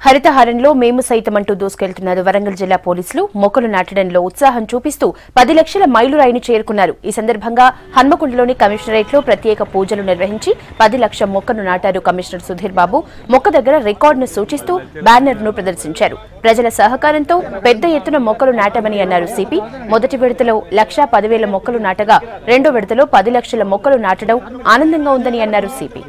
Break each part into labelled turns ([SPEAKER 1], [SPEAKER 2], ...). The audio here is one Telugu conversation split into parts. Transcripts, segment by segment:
[SPEAKER 1] హరితహారంలో మేము సైతమంటూ దూసుకెళ్తున్నారు వరంగల్ జిల్లా పోలీసులు. మొక్కలు నాటడంలో ఉత్సాహం చూపిస్తూ 10 లక్షల మైలురాయిని చేరుకున్నారు. ఈ సందర్భంగా హన్మకొండలోని కమిషనరేట్లో ప్రత్యేక పూజలు నిర్వహించి 10 లక్షల మొక్కను నాటారు కమిషనర్ సుధీర్ బాబు. మొక్క దగ్గర రికార్డును సూచిస్తూ బ్యానర్ను ప్రదర్శించారు. ప్రజల సహకారంతో పెద్ద ఎత్తున మొక్కలు నాటామని అన్నారు సిపి. మొదటి విడతలో 1,10,000 మొక్కలు నాటగా రెండో విడతలో 10 లక్షల మొక్కలు నాటడం ఆనందంగా ఉందని అన్నారు సిపి.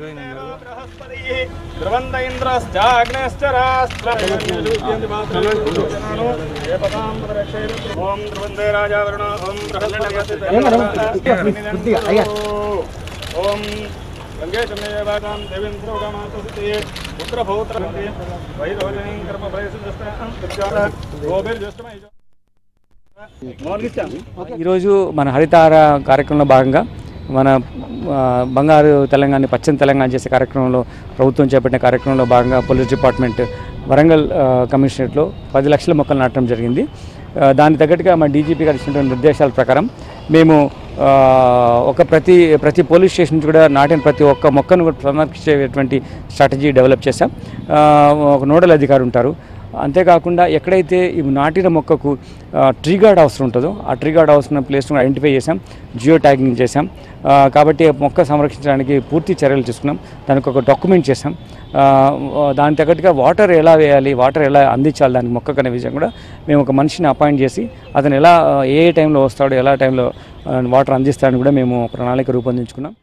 [SPEAKER 2] ఈరోజు మన హరితహార కార్యక్రమంలో భాగంగా మన బంగారు తెలంగాణ పచ్చని తెలంగాణ చేసే కార్యక్రమంలో ప్రభుత్వం చేపట్టిన కార్యక్రమంలో భాగంగా పోలీస్ డిపార్ట్మెంట్ వరంగల్ కమిషనరేట్లో 10 లక్షల మొక్కలు నాటడం జరిగింది. దానికి తగ్గట్టుగా మా డీజీపీ గారు ఇచ్చినటువంటి నిర్దేశాల ప్రకారం మేము ప్రతి పోలీస్ స్టేషన్ నుంచి కూడా నాటిన ప్రతి ఒక్క మొక్కను సంరక్షించేటువంటి స్ట్రాటజీ డెవలప్ చేశాం. ఒక నోడల్ అధికారి ఉంటారు. అంతేకాకుండా ఎక్కడైతే ఈ నాటిన మొక్కకు ట్రీ గార్డ్ అవసరం ఉంటుందో ఆ ట్రీ గార్డ్ అవసరం ప్లేస్ను ఐడెంటిఫై చేసాం, జియో ట్యాగింగ్ చేసాం. కాబట్టి మొక్క సంరక్షించడానికి పూర్తి చర్యలు తీసుకున్నాం. దానికి ఒక డాక్యుమెంట్ చేసాం. దానికి తగ్గట్టుగా వాటర్ ఎలా వేయాలి, వాటర్ ఎలా అందించాలి దానికి మొక్కకు అనే విషయం కూడా మేము ఒక మనిషిని అపాయింట్ చేసి అతను ఎలా ఏ టైంలో వస్తాడో ఎలా టైంలో వాటర్ అందిస్తాడని కూడా మేము ప్రణాళిక రూపొందించుకున్నాం.